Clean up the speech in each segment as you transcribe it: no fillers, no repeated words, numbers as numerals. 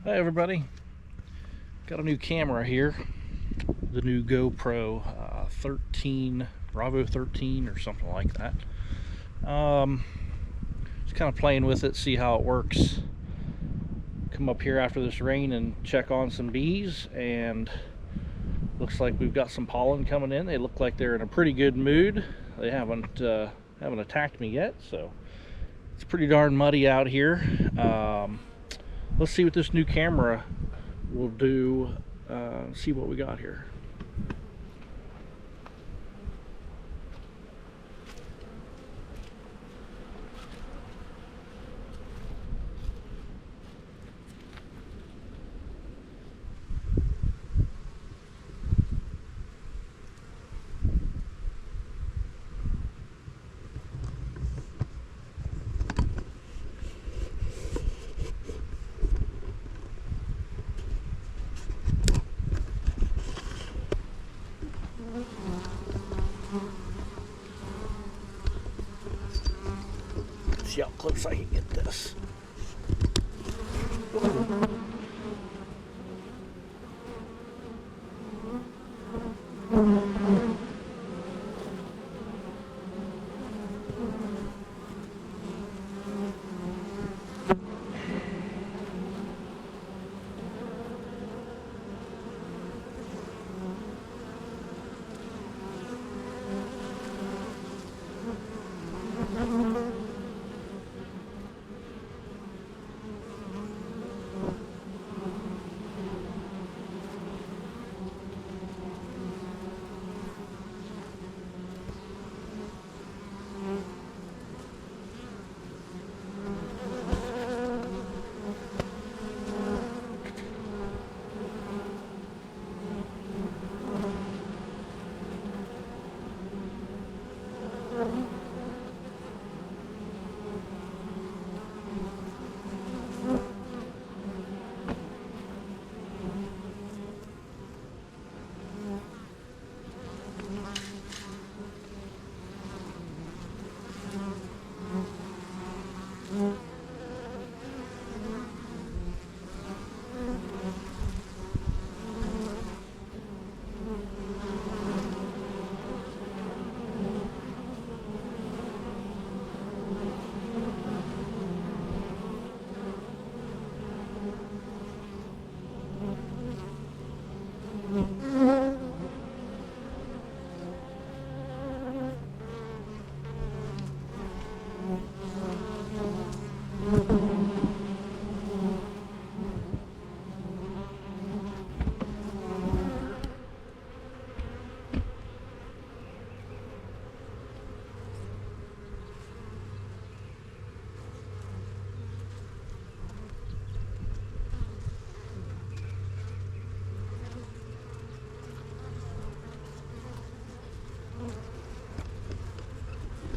Hi everybody, got a new camera here, the new GoPro 13, Bravo 13 or something like that. Just kind of playing with it, see how it works. Come up here after this rain and check on some bees, and looks like we've got some pollen coming in. They look like they're in a pretty good mood. They haven't attacked me yet, so it's pretty darn muddy out here. Let's see what this new camera will do, see what we got here. See how close I can get this.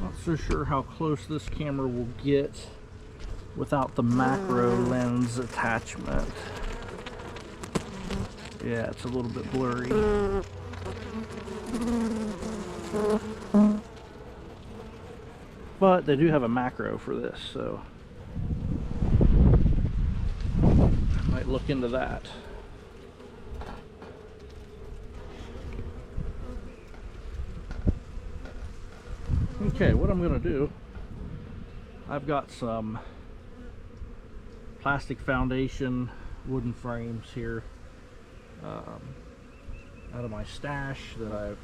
Not so sure how close this camera will get without the macro lens attachment. Yeah, it's a little bit blurry. But they do have a macro for this, so I might look into that. Okay, what I'm going to do, I've got some plastic foundation wooden frames here out of my stash that I've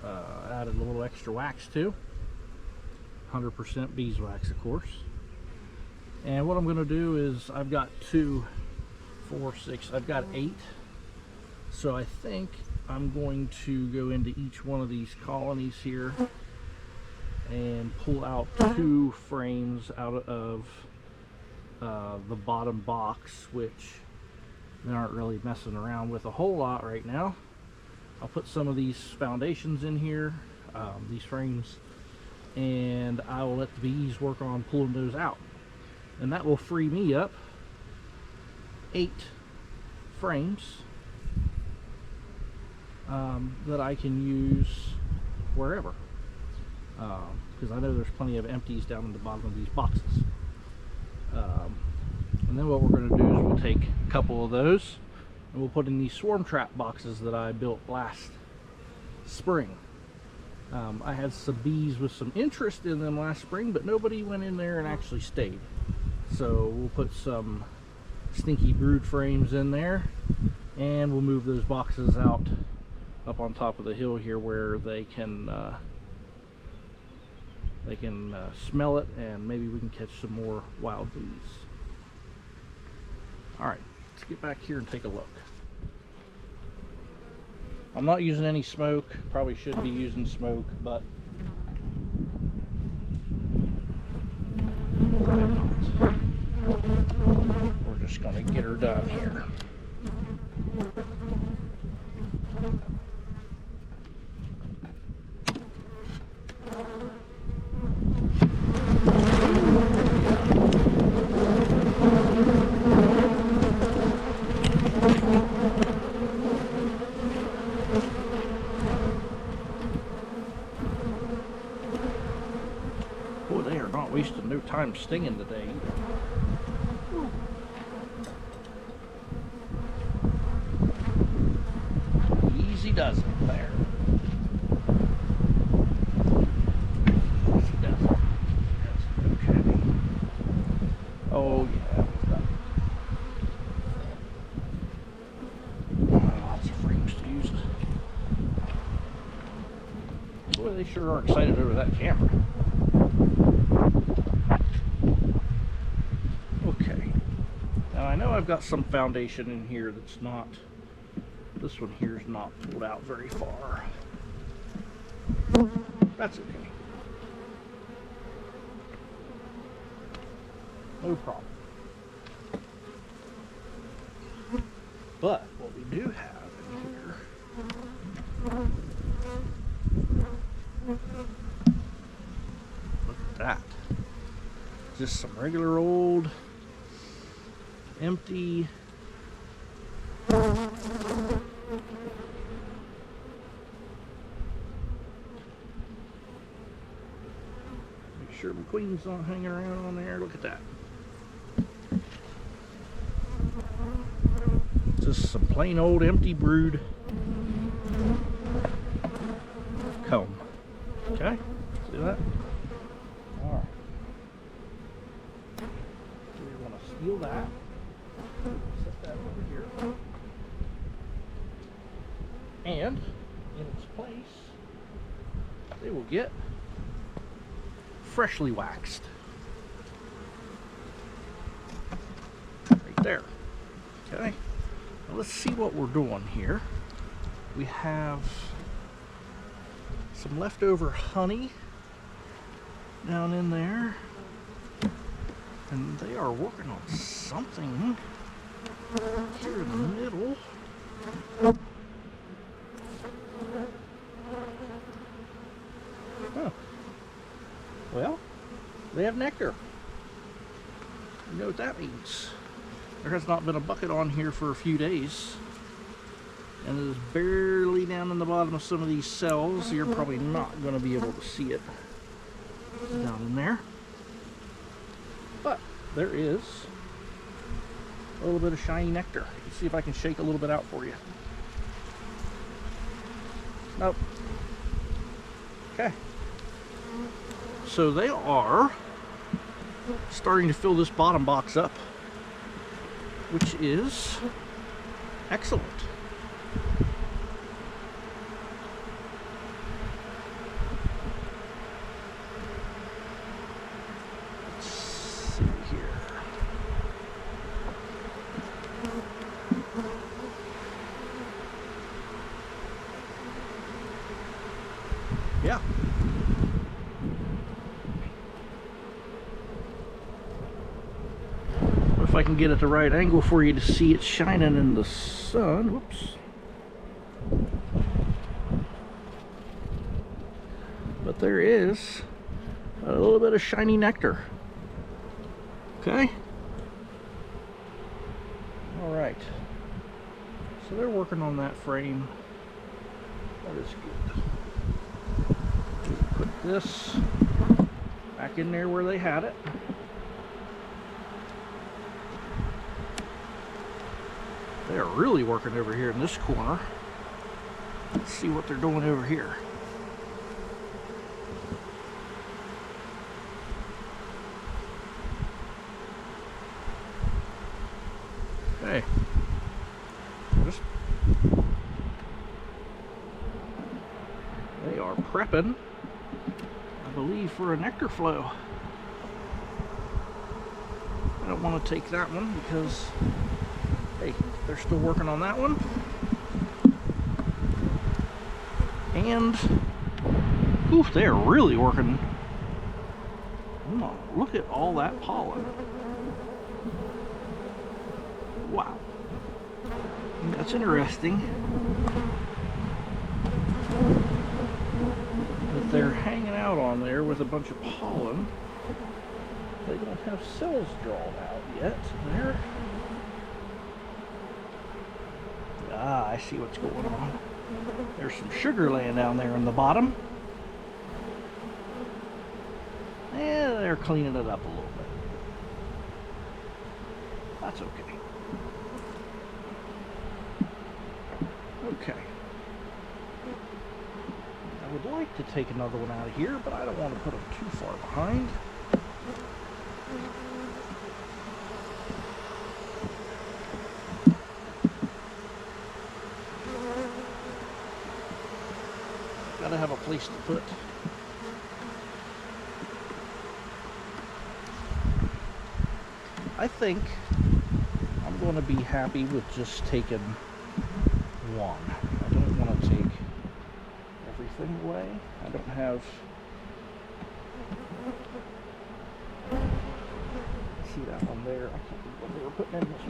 added a little extra wax to. 100% beeswax, of course. And what I'm going to do is, I've got 2, 4, 6, I've got 8. So I think I'm going to go into each one of these colonies here and pull out 2 frames out of the bottom box, which they aren't really messing around with a whole lot right now. I'll put some of these foundations in here, these frames, and I will let the bees work on pulling those out. And that will free me up 8 frames that I can use wherever. Because I know there's plenty of empties down in the bottom of these boxes. And then what we're going to do is we'll take a couple of those and we'll put in these swarm trap boxes that I built last spring. I had some bees with some interest in them last spring, but nobody went in there and actually stayed. So we'll put some stinky brood frames in there, and we'll move those boxes out up on top of the hill here where they can smell it, and maybe we can catch some more wild bees. All right, let's get back here and take a look. I'm not using any smoke. Probably should be using smoke, but we're just gonna get her done here. Boy, they are not wasting no time stinging today either. Easy does it there. Easy does it. Okay. Oh yeah, we've got lots of frames to use. Boy, they sure are excited over that camera. Okay. Now I know I've got some foundation in here that's not, this one here is not pulled out very far. That's okay. No problem. But what we do have in here, look at that. Just some regular old empty make sure my queen's not hanging around on there. Look at that. Just some plain old empty brood comb. Okay, see that? Alright. So we want to steal that. Set that over here. And in its place, they will get freshly waxed. Right there. Okay. Now let's see what we're doing here. We have some leftover honey down in there, and they are working on something here in the middle. Huh. Well, they have nectar. You know what that means. There has not been a bucket on here for a few days, and it is barely down in the bottom of some of these cells. You're probably not going to be able to see it down in there, but there is a little bit of shiny nectar. Let's see if I can shake a little bit out for you. Nope. Okay. So they are starting to fill this bottom box up, which is excellent. Let's see here. Yeah. If I can get it the right angle for you to see it shining in the sun. Whoops. But there is a little bit of shiny nectar. Okay. All right. So they're working on that frame. That is good. Put this back in there where they had it. They're really working over here in this corner. Let's see what they're doing over here. Hey. They are prepping, I believe, for a nectar flow. I don't want to take that one because, hey, they're still working on that one. And, oof, they're really working. Oh, look at all that pollen. Wow. That's interesting. That they're hanging out on there with a bunch of pollen. They don't have cells drawn out yet. There. Ah, I see what's going on. There's some sugar laying down there in the bottom. Yeah, they're cleaning it up a little bit. That's okay. Okay. I would like to take another one out of here, but I don't want to put them too far behind. Gotta have a place to put. I think I'm going to be happy with just taking one. I don't want to take everything away. I don't have. See that one there? I can't remember what they were putting in this.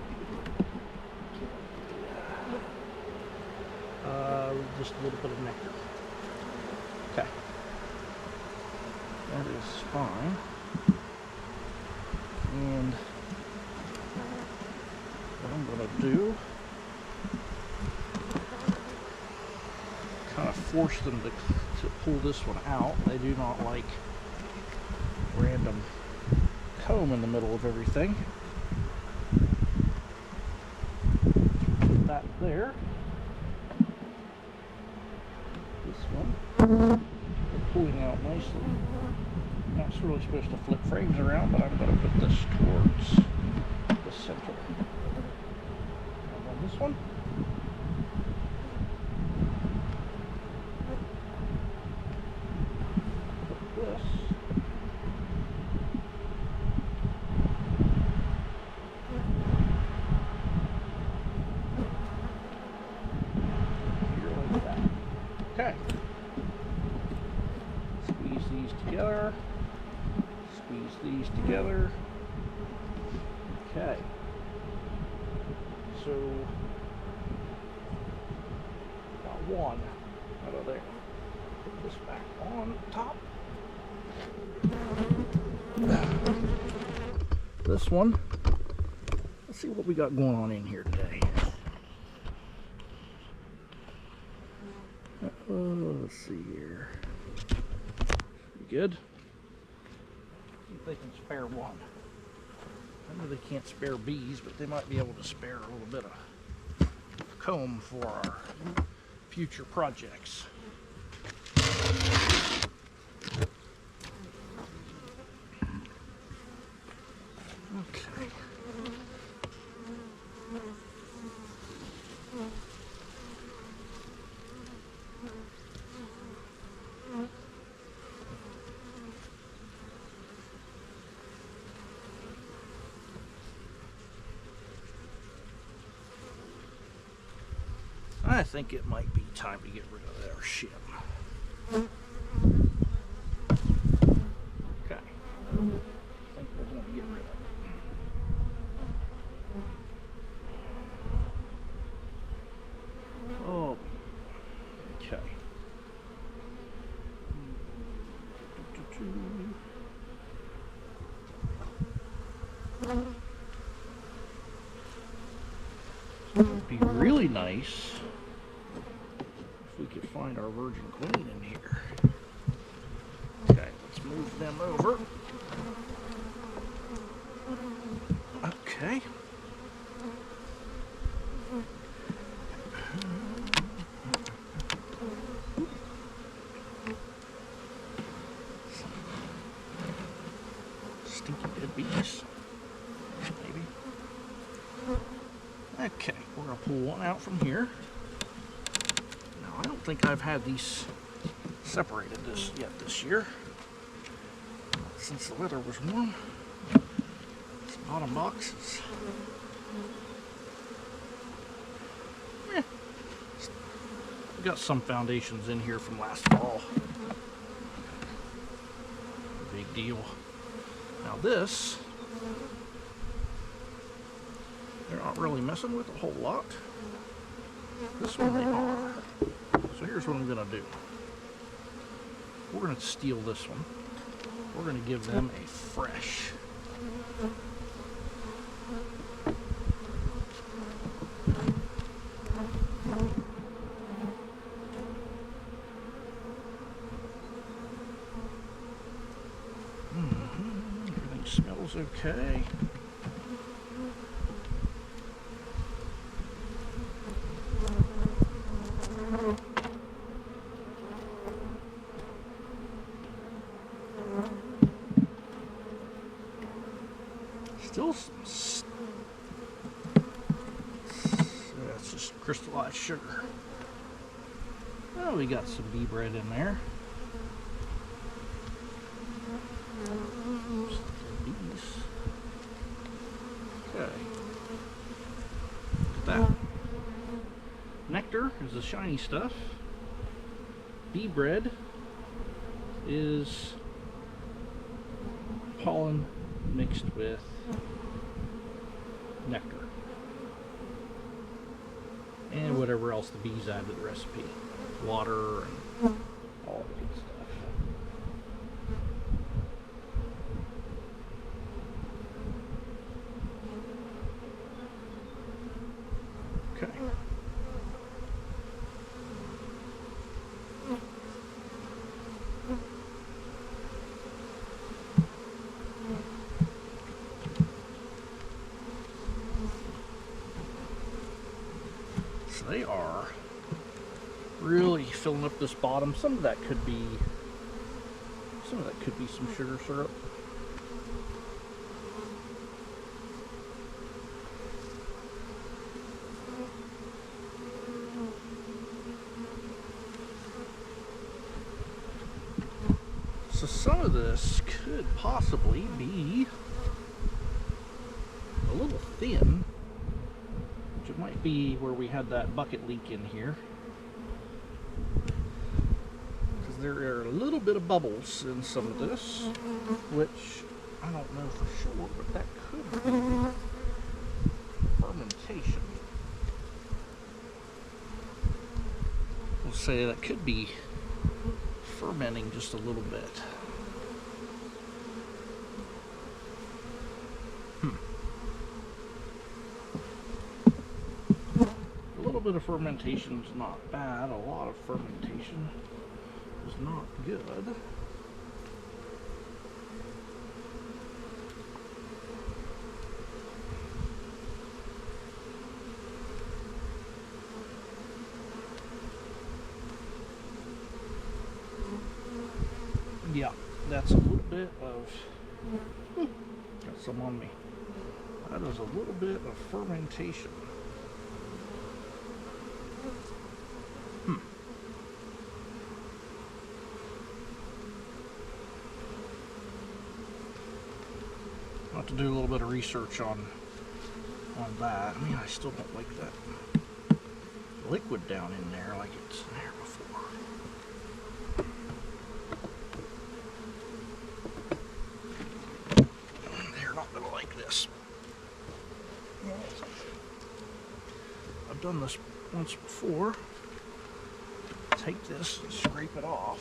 Just a little bit of nectar. Okay. That is fine. And what I'm going to do, kind of force them to pull this one out. They do not like random comb in the middle of everything. Put that there. This one, they're pulling out nicely. Not really supposed to flip frames around, but I'm going to put this towards the center. And then this one. Put this. Here like that. Okay. Squeeze these together. Squeeze these together. Okay. So, got one out of there. Put this back on top. This one. Let's see what we got going on in here today. Let's see here. Pretty good. See if they can spare one. I know they can't spare bees, but they might be able to spare a little bit of comb for our future projects. Okay. I think it might be time to get rid of their ship. Okay. I think we're going to get rid of it. Oh. Okay. It would be really nice if we could find our virgin queen in here. Okay, let's move them over. Okay. pull one out from here. Now, I don't think I've had these separated this year, since the weather was warm. These bottom boxes. I've got some foundations in here from last fall. Big deal. Now this, they're not really messing with a whole lot. This one they are. So here's what I'm gonna do. We're gonna steal this one. We're gonna give them a fresh. Everything smells okay. Still some, that's just crystallized sugar. Oh, we got some bee bread in there. Bees. Okay. Look at that. Nectar is the shiny stuff. Bee bread is pollen mixed with nectar and whatever else the bees add to the recipe, water and all the good stuff. Okay. So they are really filling up this bottom. Some of that could be some sugar syrup. So some of this could possibly be a little thin, which it might be where we had that bucket leak in here. Because there are a little bit of bubbles in some of this, which I don't know for sure, but that could be fermentation. We'll say that could be fermenting just a little bit. A little bit of fermentation is not bad. A lot of fermentation is not good. Yeah, that's a little bit of, got some on me. That is a little bit of fermentation. I'll have to do a little bit of research on that. I mean, I still don't like that liquid down in there like it's there before. They're not gonna like this. I've done this once before. Take this and scrape it off.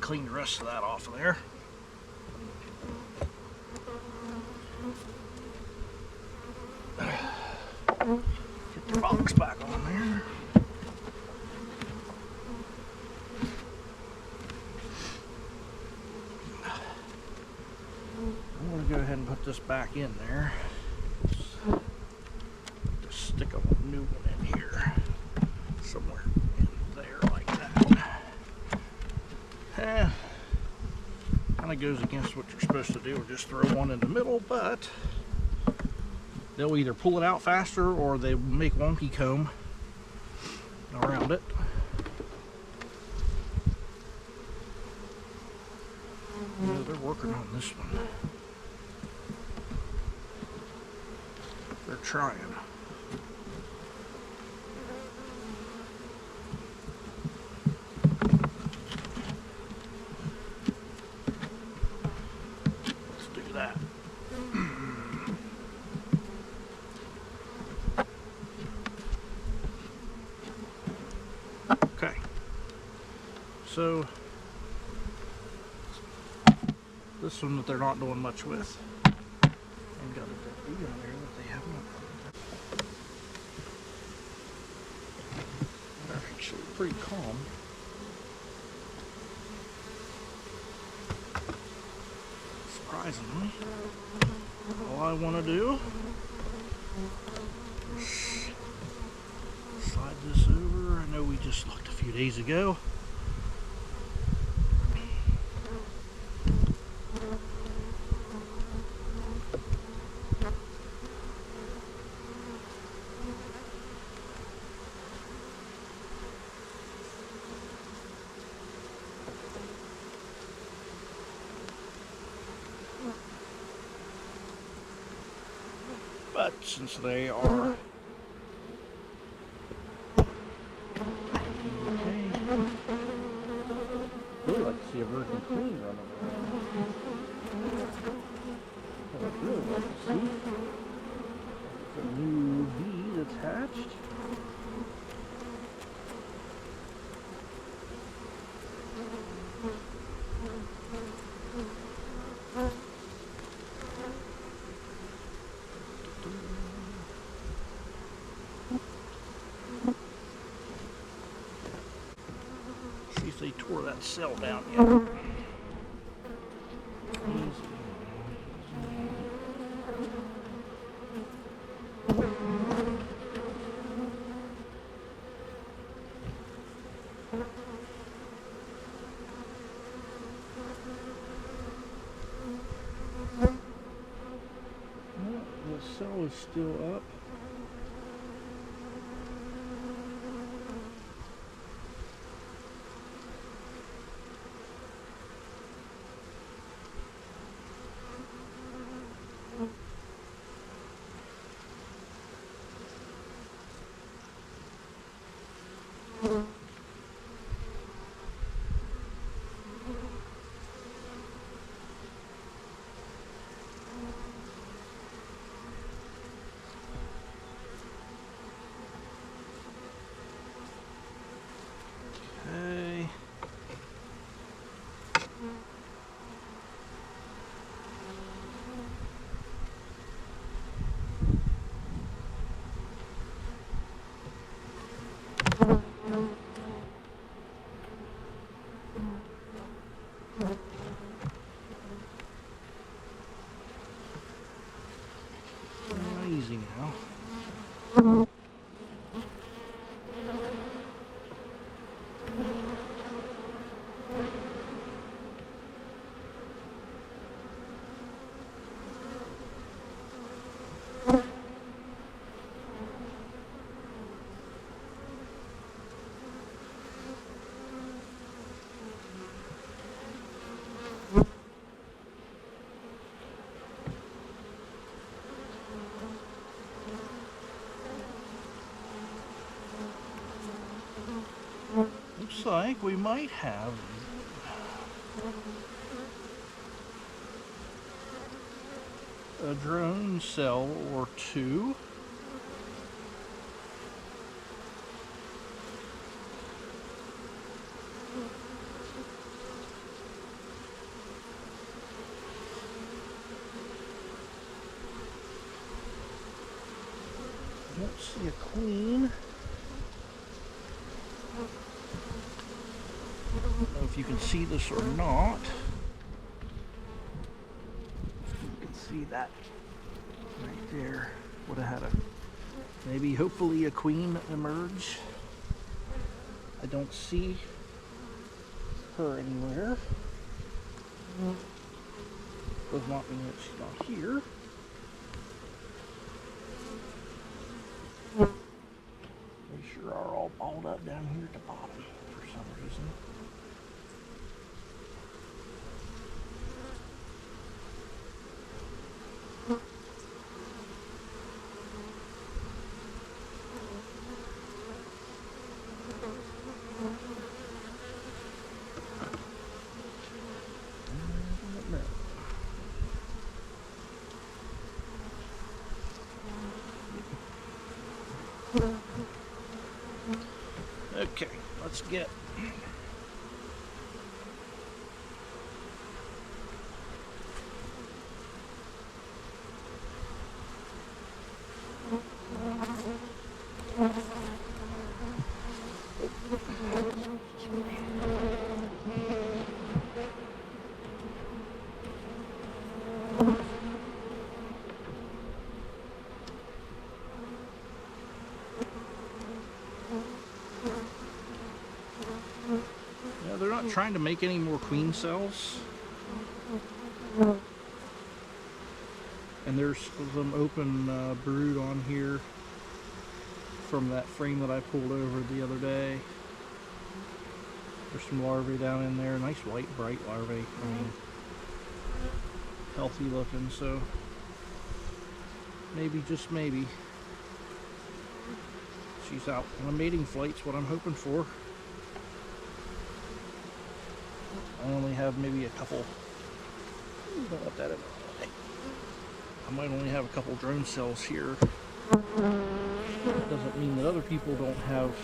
Clean the rest of that off of there. Get the box back on there. I'm going to go ahead and put this back in there. Just stick a new one in here. Somewhere in there like that. Kind of of goes against what you're supposed to do, or just throw one in the middle, but they'll either pull it out faster or they make wonky comb around it. You know, they're working on this one. They're trying. Let's do that. Okay. So this one that they're not doing much with. And got a dead bee on there that they haven't. They're actually pretty calm. Surprisingly. All I want to do is slide this over. I know we just looked a few days ago. But since they are okay, really like to see a virgin queen run around. I'd really like to see a new bee that's hatched. See if they tore that cell down yet. The cell is still up. Okay. Easy now. Looks like we might have a drone cell or two. Don't see a queen. I don't know if you can see this or not. You can see that right there. Would have had a maybe, hopefully, a queen emerge. I don't see her anywhere. Does not mean that she's not here. They sure are all balled up down here at the bottom for some reason. Okay, let's get they're not trying to make any more queen cells. And there's some open brood on here from that frame that I pulled over the other day. There's some larvae down in there, nice white bright larvae. I mean, healthy looking, so maybe, just maybe, she's out on a mating flight's what I'm hoping for. I only have maybe a couple. Don't let that in. I might only have a couple drone cells here. That doesn't mean that other people don't have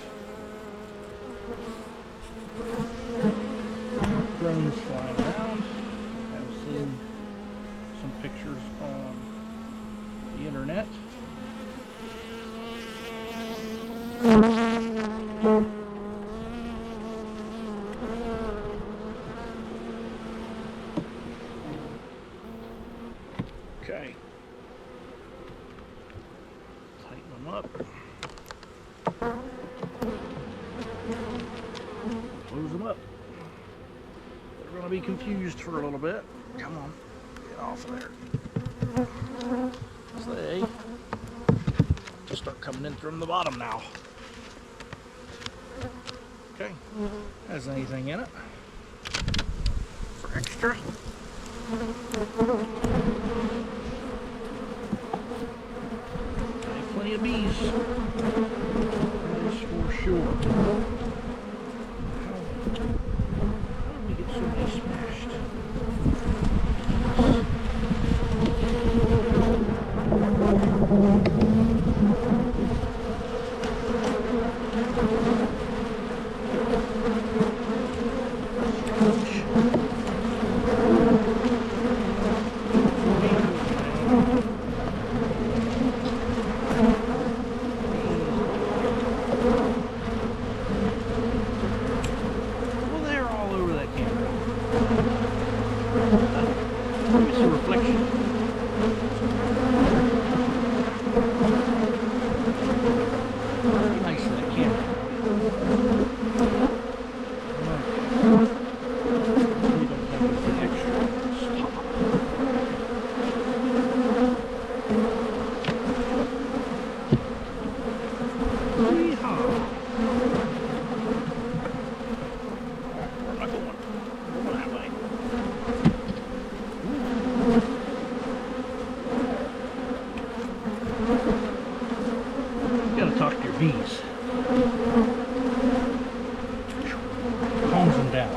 drones flying around. I've seen some pictures on the internet. Okay. Tighten them up. Close them up. They're going to be confused for a little bit. Come on. Get off of there. So they just start coming in from the bottom now. Okay. Has anything in it for extra? Plenty of bees. That is for sure. How did we get so many smashed? Bees. Calms them down.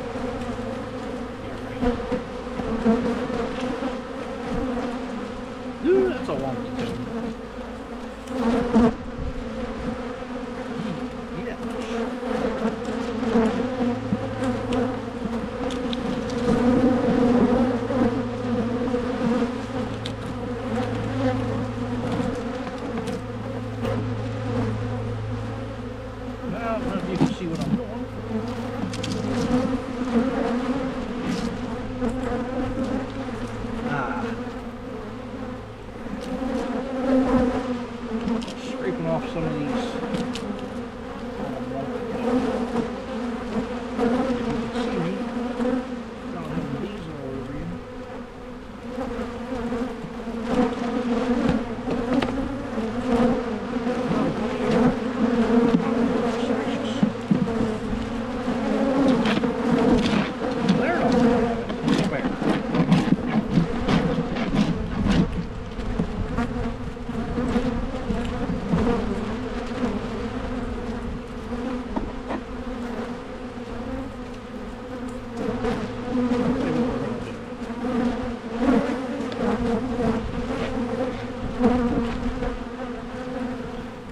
Ooh, that's a wonky thing. Yeah. I don't know if you can see what I'm doing.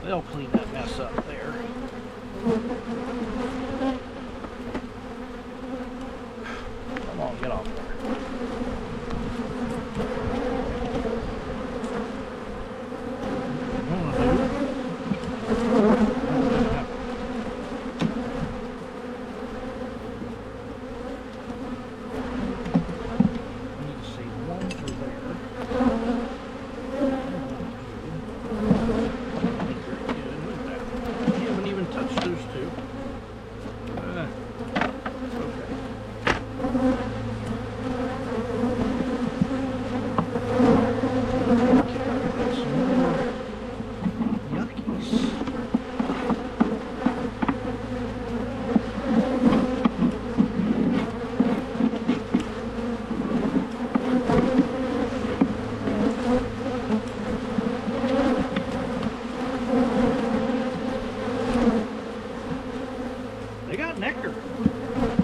They'll clean that mess up there. Come on, get off there.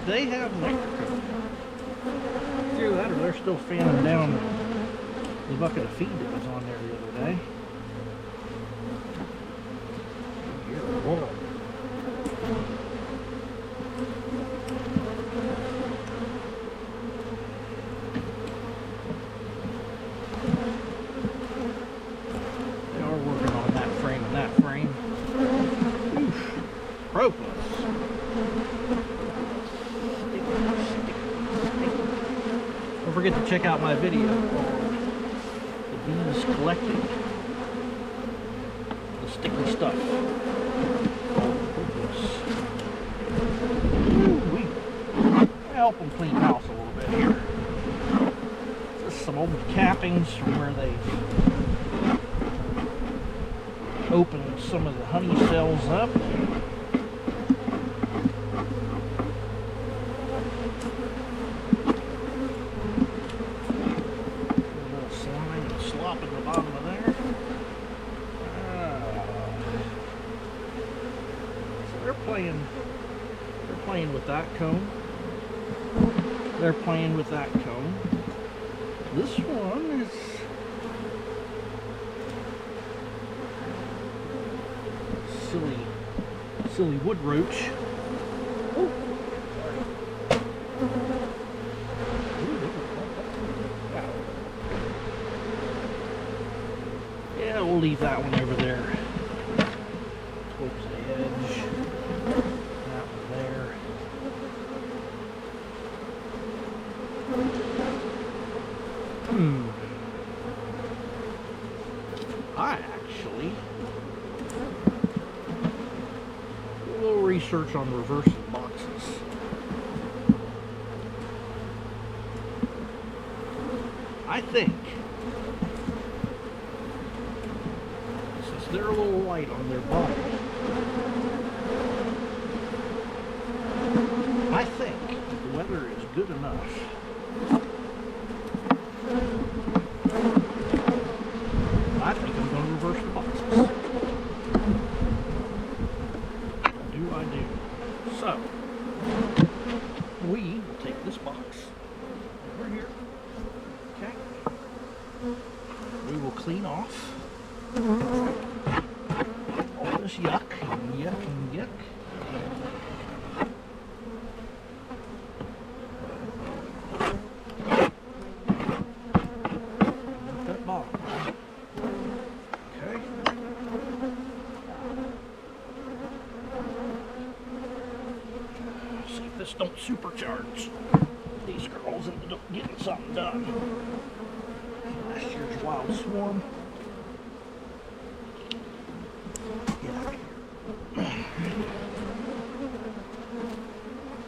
They have nectar. Either that or they're still fanning down the bucket of feed that was on there the other day. You're warm. They are working on that frame and that frame. Oof. Hopeless. Don't forget to check out my video called The Bees Collecting the Sticky Stuff. Ooh-wee. I'll help them clean house a little bit here. This is some old cappings from where they've opened some of the honey cells up. At the bottom of there. So they're playing with that comb. They're playing with that comb. This one is silly wood roach. Oh, yeah, we'll leave that one over there. Towards the edge. That one there. I actually did a little research on reversing boxes. I think they're a little light on their body, I think the weather is good enough I think I'm going to reverse the boxes. I do. So we will take this box over here. Okay. We will clean off all this yuck and yuck. That bottom. Okay. See if this don't supercharge these girls into getting something done. Last year's wild swarm.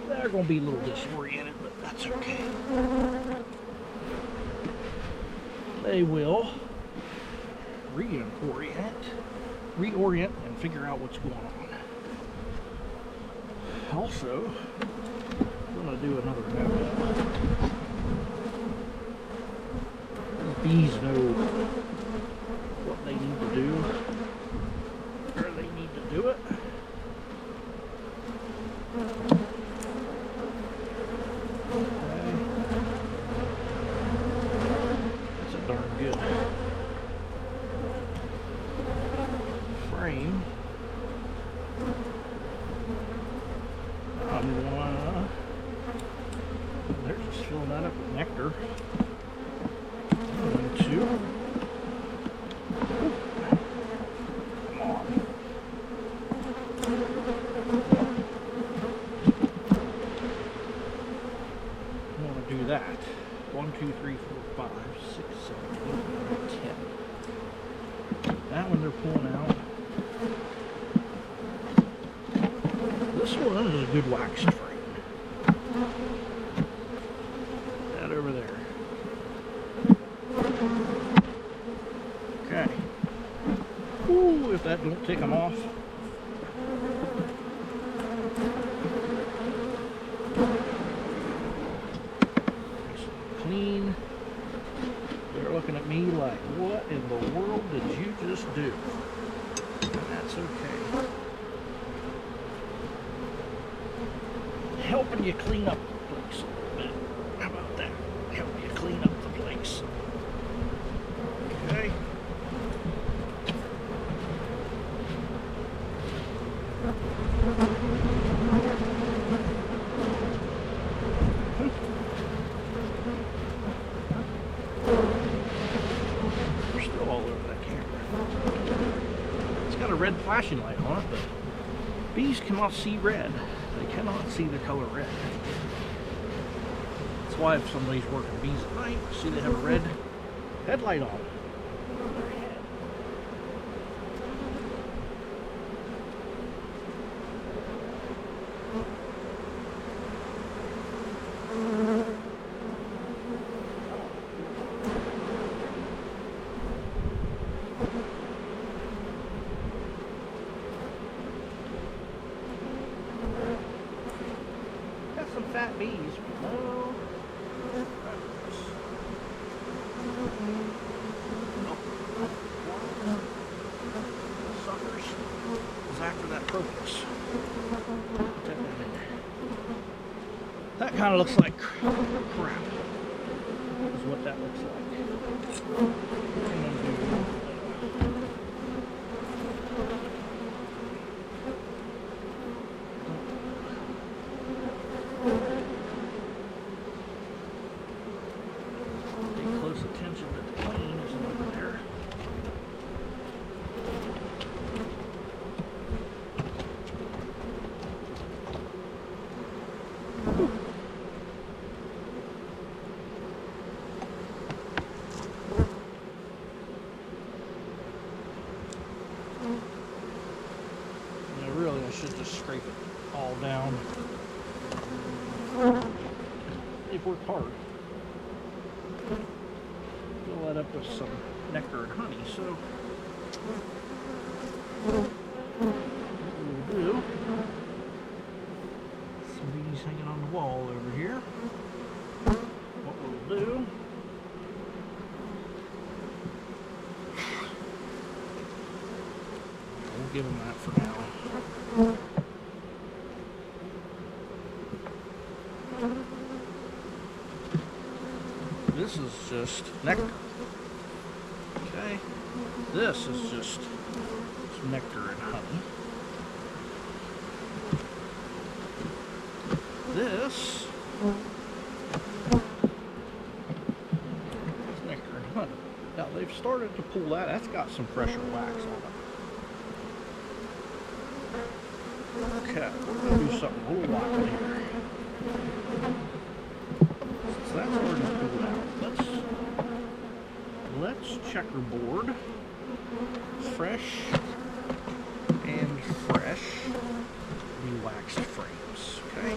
They're going to be a little disoriented, but that's okay. They will reorient and figure out what's going on. Also, I'm going to do another note. Bees know what they need to do, where they need to do it. Okay. That's a darn good frame, I'm gonna, they're just filling that up with nectar. I'm going to, come on. I want to do that. 1, 2, 3, 4, 5, 6, 7, 8, 9, 10. That one they're pulling out. This one is a good wax frame. That over there. Okay. Ooh, if that don't take them off. Clean. They're looking at me like, what in the world did you just do? And that's okay. Helping you clean up the place a little bit. How about that? Help you clean up the place. Okay. We're still all over that camera. It's got a red flashing light on it, but bees cannot see red. They cannot see the color red. That's why if somebody's working bees at night, see they have a red headlight on their head. Got some fat bees. Oh. Suckers is after that crocus. That kind of looks like crap. Is what that looks like. Pay close attention that the queen isn't over there. Really, I should just scrape it all down. They've worked hard. Fill that up with some nectar and honey. So, what we'll do, some bees hanging on the wall over here. What we'll do, we'll give them that for now. This is just nectar. Okay? This is just some nectar and honey. This is nectar and honey. Now they've started to pull that. That's got some pressure wax on it. Okay, we're going to do something a little wild here. Since that's already pulled out, let's checkerboard fresh and fresh the waxed frames, okay?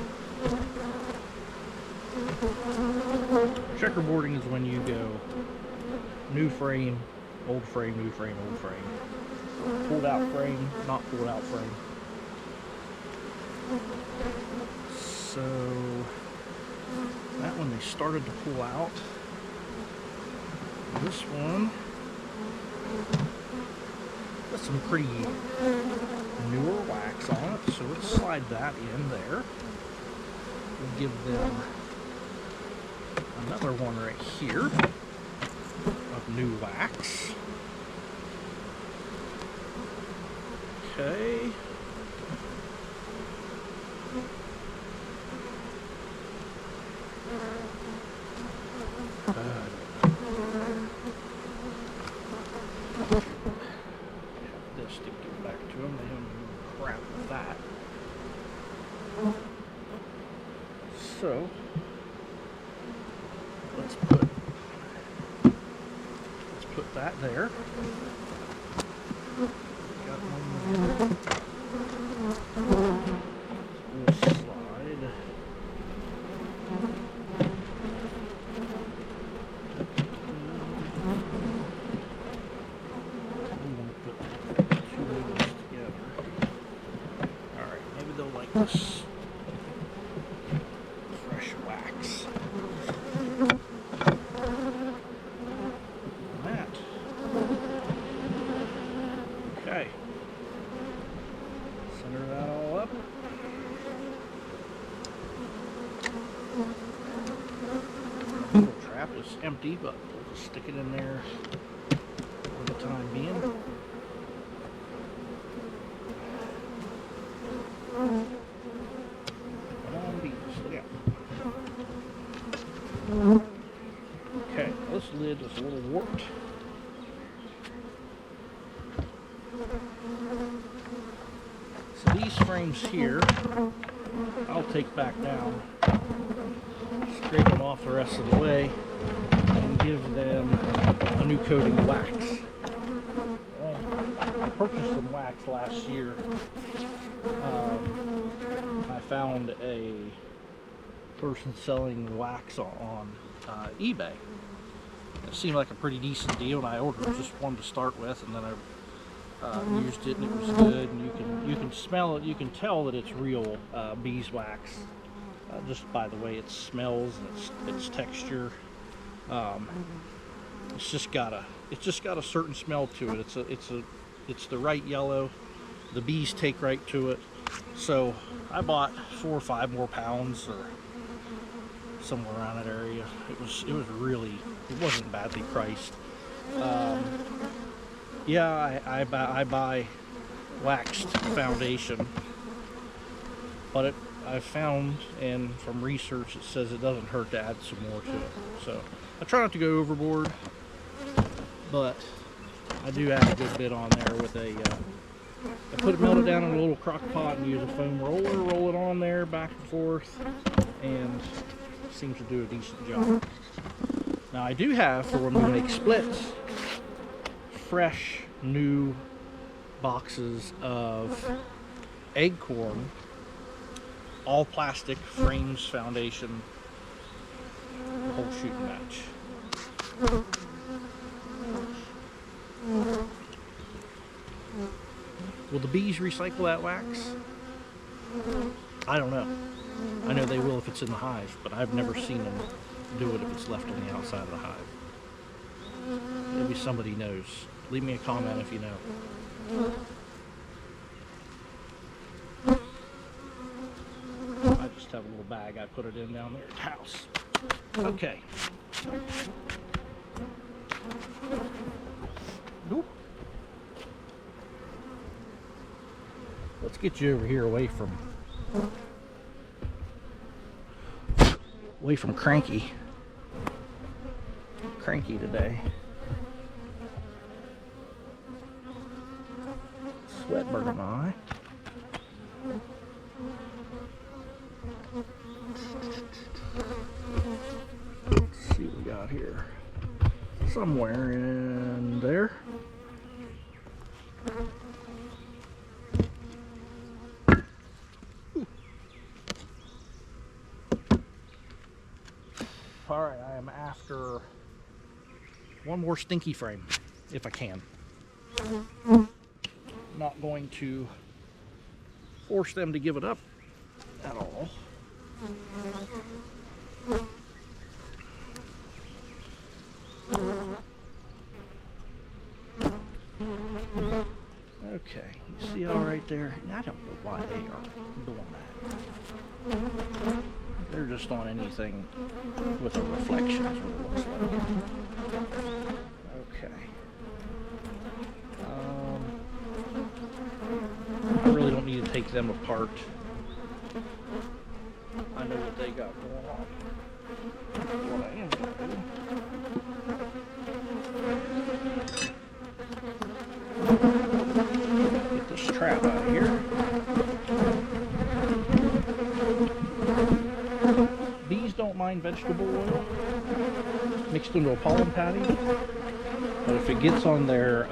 Checkerboarding is when you go new frame, old frame, new frame, old frame. Pulled out frame, not pulled out frame. So that one they started to pull out. This one got some pretty newer wax on it, so let's slide that in there. We'll give them another one right here, up new wax. Okay. This to give back to them. They haven't even crap with that. So let's put that there. Got one more. We'll slide. I'm gonna put two of these together. Alright, maybe they'll like this fresh wax. That. Okay. Center that all up. The little trap is empty, but we'll just stick it in there for the time being. Come on, bees, look out. Okay, this lid is a little warped. So these frames here, I'll take back down, scrape them off the rest of the way, and give them a new coating of wax. I purchased some wax last year. I found a person selling wax on eBay. It seemed like a pretty decent deal, and I ordered just one to start with, and then I used it, and it was good. And you can smell it. You can tell that it's real beeswax just by the way it smells and its texture. It's just got a certain smell to it. It's the right yellow. The bees take right to it. So I bought 4 or 5 more pounds, or somewhere around that area. It wasn't badly priced. Yeah, I buy waxed foundation, but I've found, and from research, it says it doesn't hurt to add some more to it. So I try not to go overboard, but I do add a good bit on there with I melt it down in a little crock pot and use a foam roller, roll it on there back and forth, and it seems to do a decent job. Now I do have, for when we make splits, fresh new boxes of Acorn, all plastic frames foundation, the whole shooting match. Will the bees recycle that wax? I don't know. I know they will if it's in the hive, but I've never seen them do it if it's left on the outside of the hive. Maybe somebody knows. Leave me a comment if you know. I just have a little bag I put it in down there at the house. Okay. Nope. Let's get you over here away from Cranky today. Sweatbird and I. Let's see what we got here. Somewhere in there. Alright, I am after one more stinky frame, if I can. Not going to force them to give it up at all. Okay, you see all right there? I don't know why they are doing that. They're just on anything with a reflection is what it looks like. Okay. I really don't need to take them apart. I know what they got going on. What I am going to do. Get this trap out of here. Bees don't mind vegetable oil mixed into a pollen patty, but if it gets on their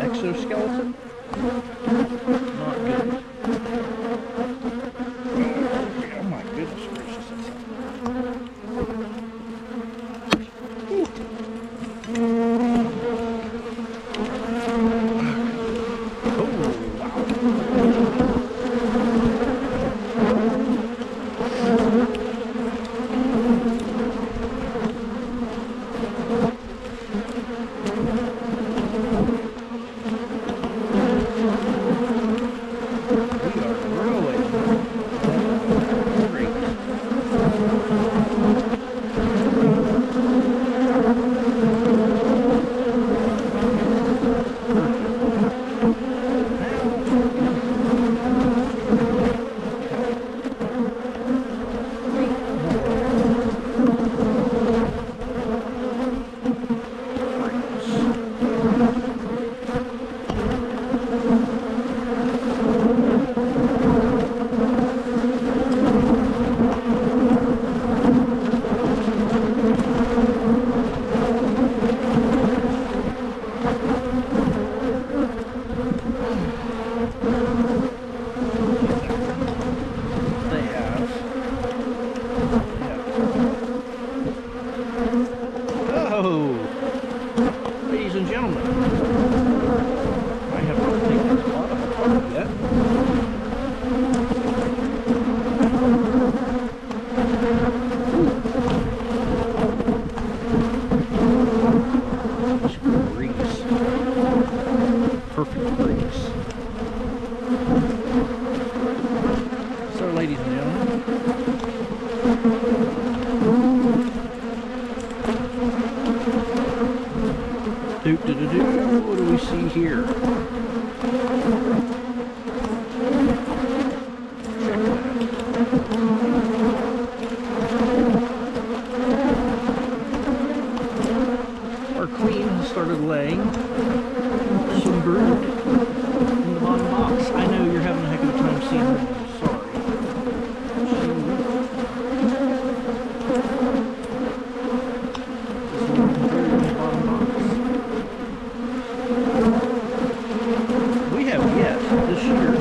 exoskeleton, not good. Oh my goodness gracious. Perfect breeze. So, ladies and gentlemen, what do we see here? Our queen has started laying some brood in the bottom box. I know you're having a heck of a time seeing her. Sorry. We have yet this year.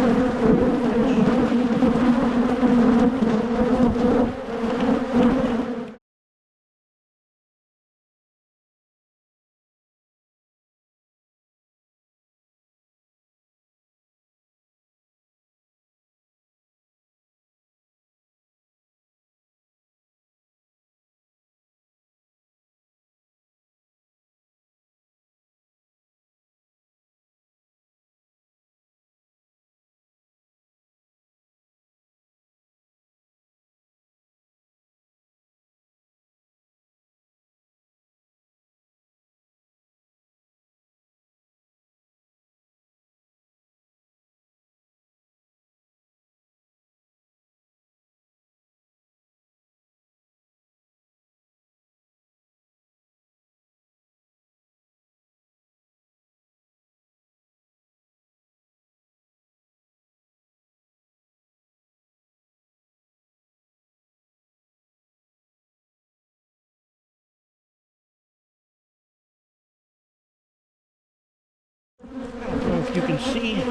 I don't know if you can see. You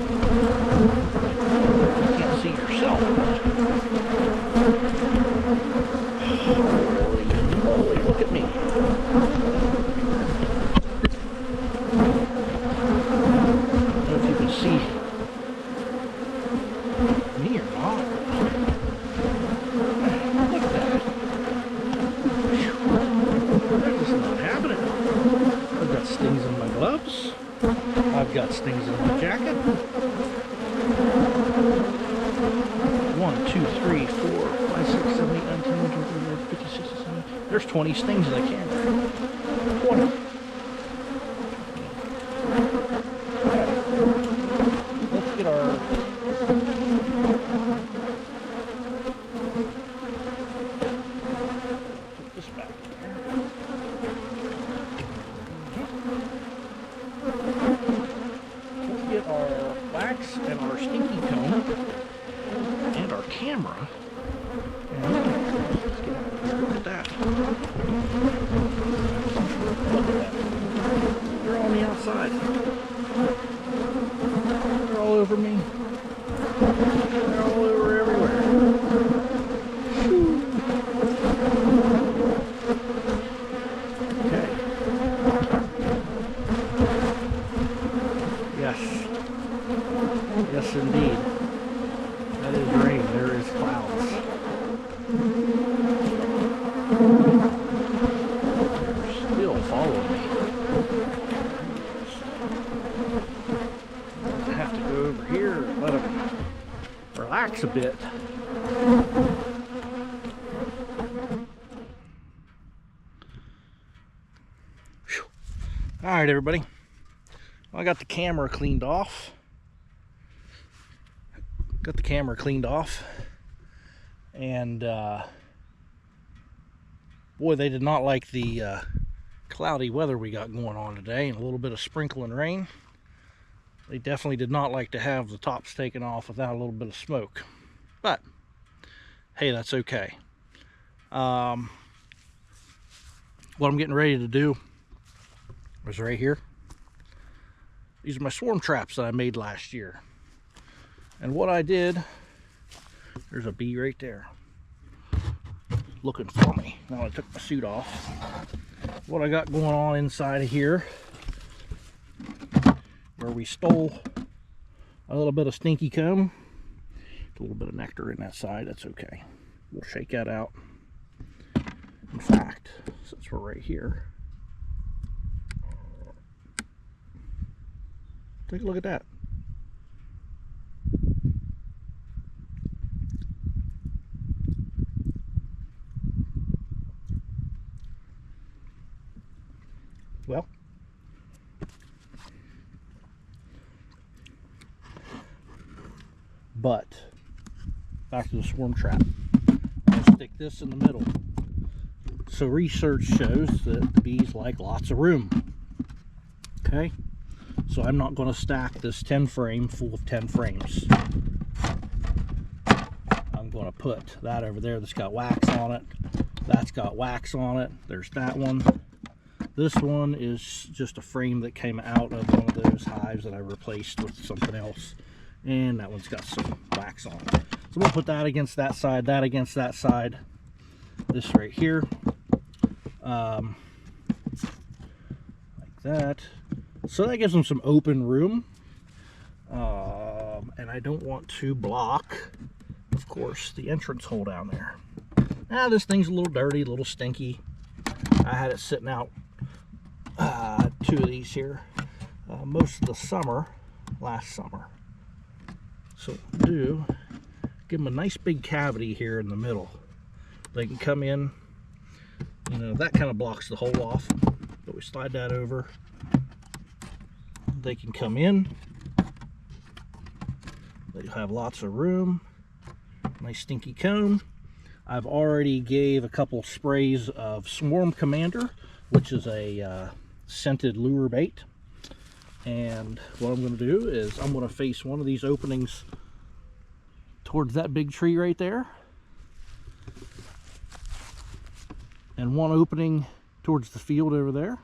can't see yourself. Holy, look at me. I don't know if you can see me or not. Look at that. That is not happening. I've got stings in my gloves. I've got stings in my jacket. 1, 2, 3, 4, 5, 6, 7, 8, 9, 10, 11, 12, 13, 14, 15, 16, 17. There's 20 stings in the camera. 20. stinky comb and our camera. And look at that. Look at that. They're on the outside. They're all over me. They're all over everywhere. Okay. Yes. Yes, indeed. That is rain. There is clouds. They're still following me. I have to go over here and let them relax a bit. All right, everybody. Well, I got the camera cleaned off. And boy, they did not like the cloudy weather we got going on today, and a little bit of sprinkling rain. They definitely did not like to have the tops taken off without a little bit of smoke. But hey, that's okay. What I'm getting ready to do is right here. These are my swarm traps that I made last year. And what I did, there's a bee right there looking for me. Now I took my suit off. What I got going on inside of here, where we stole a little bit of stinky comb, a little bit of nectar in that side, that's okay. We'll shake that out. In fact, since we're right here, take a look at that. Well, but back to the swarm trap. I'll stick this in the middle. So research shows that the bees like lots of room. Okay, so I'm not going to stack this 10 frame full of 10 frames. I'm going to put that over there that's got wax on it. That's got wax on it. There's that one. This one is just a frame that came out of one of those hives that I replaced with something else. And that one's got some wax on it. So we'll put that against that side, that against that side. This right here. Like that. So that gives them some open room. And I don't want to block, of course, the entrance hole down there. Now this thing's a little dirty, a little stinky. I had it sitting out 2 of these here most of the summer, last summer. So give them a nice big cavity here in the middle. They can come in, you know, that kind of blocks the hole off, but we slide that over. They can come in. They have lots of room. Nice stinky comb. I've already gave a couple sprays of Swarm Commander, which is a scented lure bait. And what I'm going to do is I'm going to face one of these openings towards that big tree right there, and one opening towards the field over there,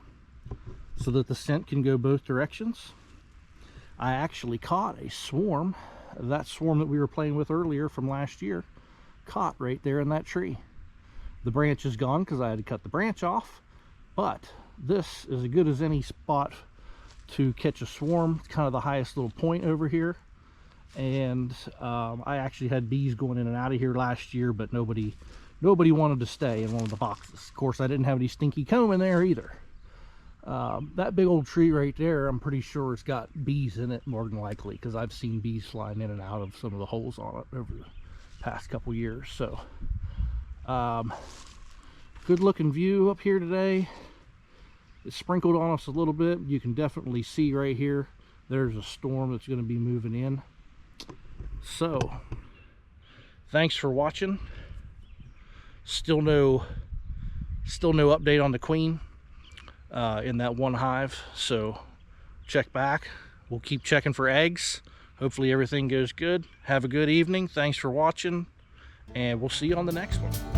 so that the scent can go both directions. I actually caught a swarm, that swarm that we were playing with earlier from last year, caught right there in that tree. The branch is gone because I had to cut the branch off, but this is as good as any spot to catch a swarm. It's kind of the highest little point over here. And I actually had bees going in and out of here last year, but nobody wanted to stay in one of the boxes. Of course, I didn't have any stinky comb in there either. That big old tree right there, I'm pretty sure it's got bees in it, more than likely, because I've seen bees flying in and out of some of the holes on it over the past couple years. So good looking view up here today. It's sprinkled on us a little bit. You can definitely see right here, there's a storm that's going to be moving in. So thanks for watching. Still no update on the queen in that one hive, so check back. We'll keep checking for eggs. Hopefully everything goes good. Have a good evening. Thanks for watching, and we'll see you on the next one.